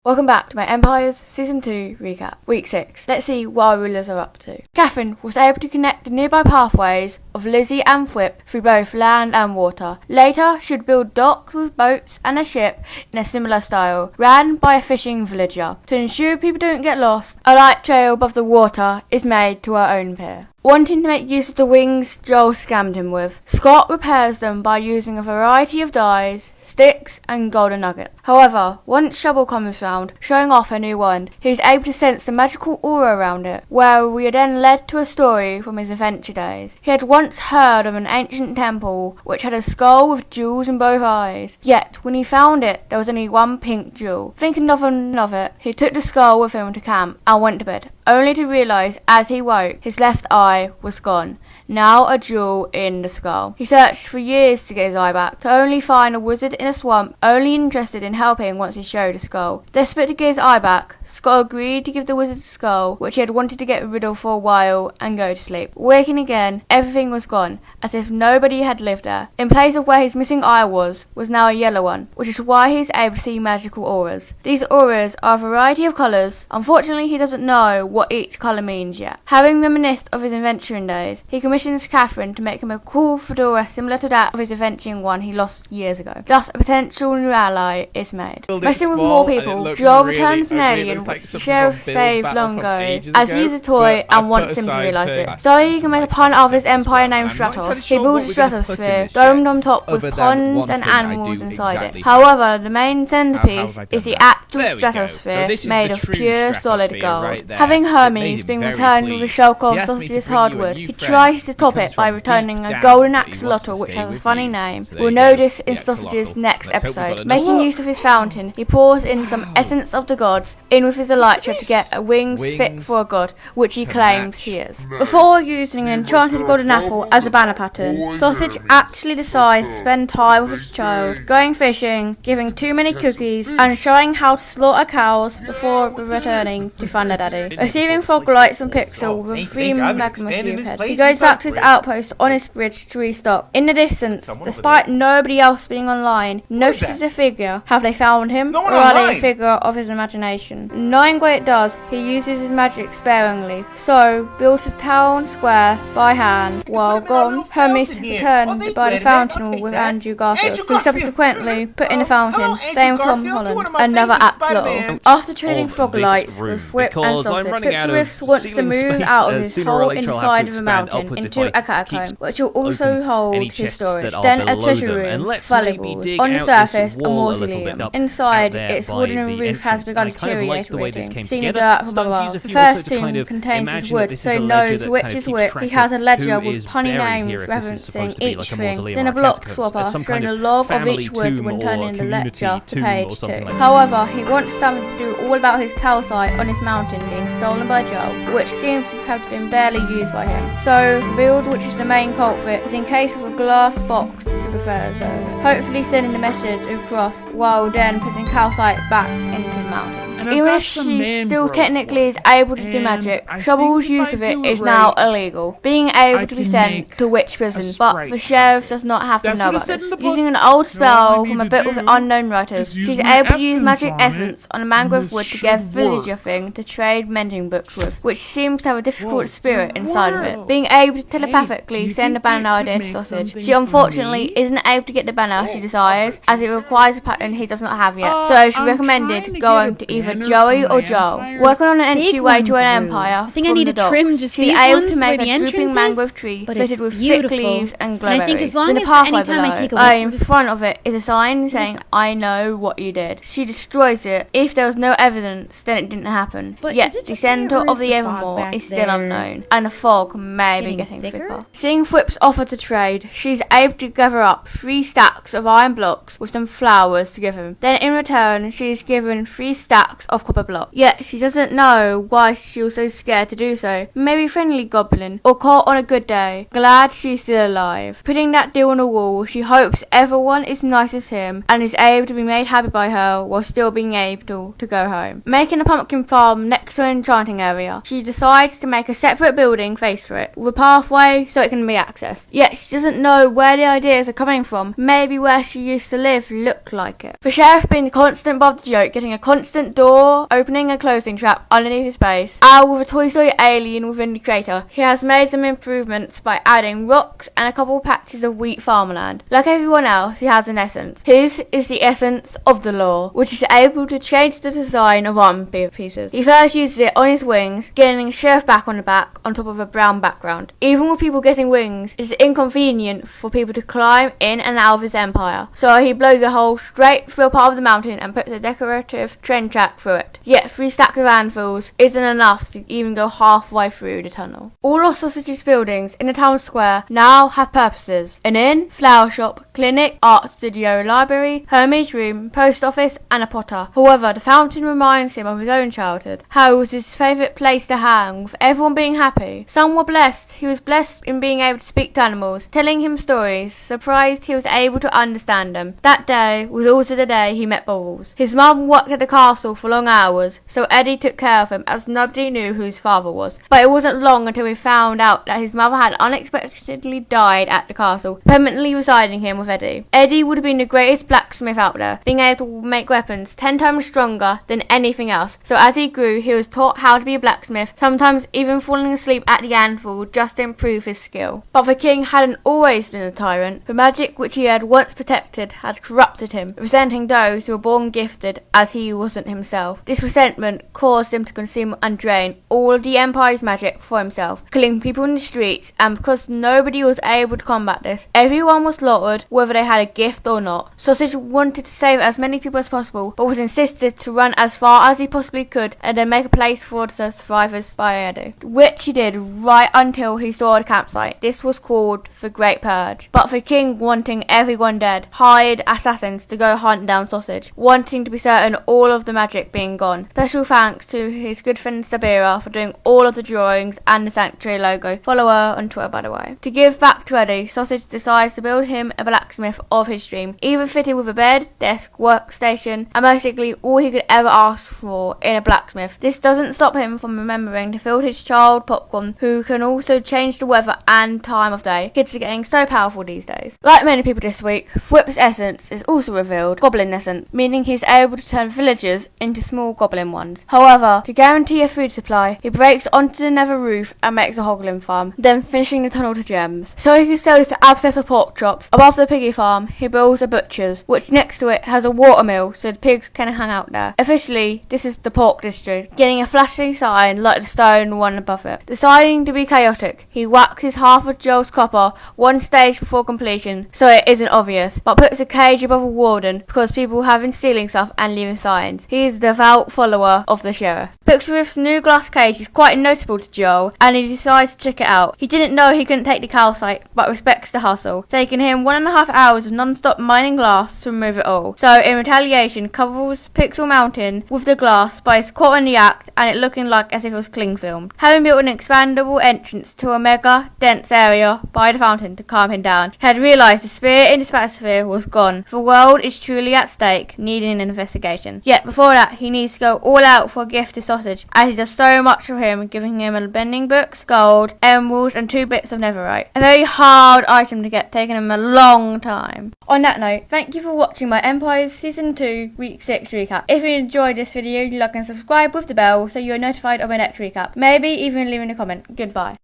Welcome back to my Empires Season 2 recap. Week 6. Let's see what our rulers are up to. Katherine was able to connect the nearby pathways of Lizzie and Flip through both land and water. Later, she would build docks with boats and a ship in a similar style, ran by a fishing villager. To ensure people don't get lost, a light trail above the water is made to her own pier. Wanting to make use of the wings Joel scammed him with, Scott repairs them by using a variety of dyes, sticks and golden nuggets. However, once Shovel comes round, showing off her new wand, he is able to sense the magical aura around it, where we are then led to a story from his adventure days. He had once heard of an ancient temple which had a skull with jewels in both eyes, yet when he found it, there was only one pink jewel. Thinking nothing of it, he took the skull with him to camp and went to bed, only to realise as he woke, his left eye was gone, now a jewel in the skull. He searched for years to get his eye back, to only find a wizard in a swamp, only interested in helping once he showed a skull. Desperate to get his eye back, Scott agreed to give the wizard the skull, which he had wanted to get rid of for a while, and go to sleep. Waking again, everything was gone, as if nobody had lived there. In place of where his missing eye was now a yellow one, which is why he is able to see magical auras. These auras are a variety of colours. Unfortunately, he doesn't know what each colour means yet. Having reminisced of his adventuring days, he commissions Katherine to make him a cool fedora similar to that of his adventuring one he lost years ago. Thus, a potential new ally is made. Messing with more people, Joel returns an alien which the sheriff saved long ago, as he is a toy and wants him to realise it. So he can make a pun of his empire named Stratos. He builds a stratosphere, domed on top with ponds and animals inside it. However, the main centerpiece is the actual stratosphere made of pure solid gold. Having Hermes being returned with a shell of Sausage's hardwood, he tries to top it by returning a golden axolotl which has a funny name. We'll know this in Sausage's next episode. Making use of his fountain, he pours in some essence of the gods in with his elytra to get a wings fit for a god, which he claims he is. Before using an enchanted golden apple as a banner pattern, Sausage actually decides to spend time with his child, going fishing, giving too many cookies, and showing how to slaughter cows before returning to find their daddy. Receiving fog lights from Pixel with a free magma cube head, he goes back to his outpost on his bridge to restock. In the distance, despite nobody else being online, notices a figure. Have they found him, or are they a figure of his imagination? Knowing what it does, he uses his magic sparingly, so builds his town square by hand. While gone, Hermes returned by the fountain with Andrew Garfield, who subsequently put in the fountain, same Tom Holland, another axolotl. After trading frog lights with Whip and Sausage, Pixlriffs wants to move out of his hole inside of a mountain into a catacomb, which will also hold his storage. Then a treasure room, valuables. On the surface, a mausoleum. Inside, its wooden roof has begun deteriorating, seen dirt from above. The first tomb contains his wood, so he knows which is which. He has a ledger with punny names referencing each thing. Then a block swapper, showing the log of each wood when turning the ledger to page 2. However, he wants something to do all about his calcite on his mountain being stolen by Joel, which seems to have been barely used by him. So, the build, which is the main culprit, is encased with a glass box to prepare so, hopefully sending the message across while then putting calcite back into the mountain. Even if she still technically is able to do magic, Shovel's use of it is now illegal, being able to be sent to witch prison, but the sheriff does not have to know about this. Using an old spell from a book with unknown writers, she's able to use magic essence on a mangrove wood to get a villager thing to trade mending books with, which seems to have a difficult spirit inside of it. Being able to telepathically send a banner idea to Sausage, she unfortunately isn't able to get the banner she desires, as it requires a pattern he does not have yet, so she recommended going to either Joey or Joel. Working on an entryway to an empire. I think I need to trim just these able ones to make where the a drooping entrance mangrove is, tree but fitted it's with beautiful. thick leaves and glowberries. And I think as long Then the as pathway anytime I below. take In front of it is a sign saying, "I know what you did." She destroys it. If there was no evidence, then it didn't happen. But Yet is it the just me, centre or of is the the Evermore fog is back still there unknown, and the fog may be getting thicker? thicker. Seeing Whip's offer to trade, she's able to gather up 3 stacks of iron blocks with some flowers to give him. Then in return, she is given 3 stacks of copper blocks. Yet she doesn't know why she was so scared to do so. Maybe friendly goblin, or caught on a good day, glad she's still alive. Putting that deal on the wall, she hopes everyone is nice as him and is able to be made happy by her while still being able to go home. Making a pumpkin farm next to an enchanting area, she decides to make a separate building face for it, with a pathway so it can be accessed. Yet she doesn't know where the ideas are coming from. Maybe where she used to live looked like it. The sheriff being the constant Bob the Joke, getting a constant door door opening and closing trap underneath his base. Al with a Toy Story alien within the crater. He has made some improvements by adding rocks and a couple patches of wheat farmland. Like everyone else, he has an essence. His is the essence of the law, which is able to change the design of armor pieces. He first uses it on his wings, getting a sheriff back on the back on top of a brown background. Even with people getting wings, it's inconvenient for people to climb in and out of his empire. So he blows a hole straight through a part of the mountain and puts a decorative train track through it. Yet 3 stacks of anvils isn't enough to even go halfway through the tunnel. All of Sausage's buildings in the town square now have purposes: an inn, flower shop, clinic, art studio, library, hermage room, post office, and a potter. However, the fountain reminds him of his own childhood, how it was his favourite place to hang, with everyone being happy. Some were blessed. He was blessed in being able to speak to animals, telling him stories, surprised he was able to understand them. That day was also the day he met Bubbles. His mum worked at the castle for long hours, so Eddie took care of him as nobody knew who his father was. But it wasn't long until he found out that his mother had unexpectedly died at the castle, permanently residing here with Eddie. Eddie would have been the greatest blacksmith out there, being able to make weapons 10 times stronger than anything else. So as he grew, he was taught how to be a blacksmith, sometimes even falling asleep at the anvil just to improve his skill. But the king hadn't always been a tyrant. The magic which he had once protected had corrupted him, resenting those who were born gifted as he wasn't himself. This resentment caused him to consume and drain all of the Empire's magic for himself, killing people in the streets, and because nobody was able to combat this, everyone was slaughtered whether they had a gift or not. Sausage wanted to save as many people as possible, but was insisted to run as far as he possibly could and then make a place for the survivors by Eddie, which he did right until he saw the campsite. This was called the Great Purge. But the king, wanting everyone dead, hired assassins to go hunt down Sausage, wanting to be certain all of the magic being gone. Special thanks to his good friend Sabira for doing all of the drawings and the Sanctuary logo. Follow her on Twitter, by the way. To give back to Eddie, Sausage decides to build him a blacksmith of his dream, even fitted with a bed, desk, workstation, and basically all he could ever ask for in a blacksmith. This doesn't stop him from remembering to feed his child Popcorn, who can also change the weather and time of day. Kids are getting so powerful these days. Like many people this week, Whip's essence is also revealed, Goblin Essence, meaning he's able to turn villagers into small goblin ones. However, to guarantee a food supply, he breaks onto the nether roof and makes a hoglin farm, then finishing the tunnel to gems. So he can sell this to abscess of pork chops. Above the piggy farm, he builds a butcher's, which next to it has a watermill so the pigs can hang out there. Officially, this is the pork district, getting a flashy sign like the stone one above it. Deciding to be chaotic, he waxes half of Joel's copper one stage before completion so it isn't obvious, but puts a cage above a warden because people have been stealing stuff and leaving signs. He is a devout follower of the sheriff. Pixlriffs' new glass cage is quite noticeable to Joel, and he decides to check it out. He didn't know he couldn't take the calcite, but respects the hustle, taking him 1.5 hours of non-stop mining glass to remove it all. So in retaliation, covers Pixel Mountain with the glass, but is caught in the act and it looking like as if it was cling filmed. Having built an expandable entrance to a mega dense area by the fountain to calm him down, he had realised the spear in the stratosphere was gone. The world is truly at stake, needing an investigation. Yet before that, he needs to go all out for a gift to Sausage, as he does so much for him, giving him a bending books, gold, emeralds, and 2 bits of netherite. A very hard item to get, taking him a long time. On that note, thank you for watching my Empires Season 2 Week 6 recap. If you enjoyed this video, like and subscribe with the bell so you are notified of my next recap. Maybe even leaving a comment. Goodbye.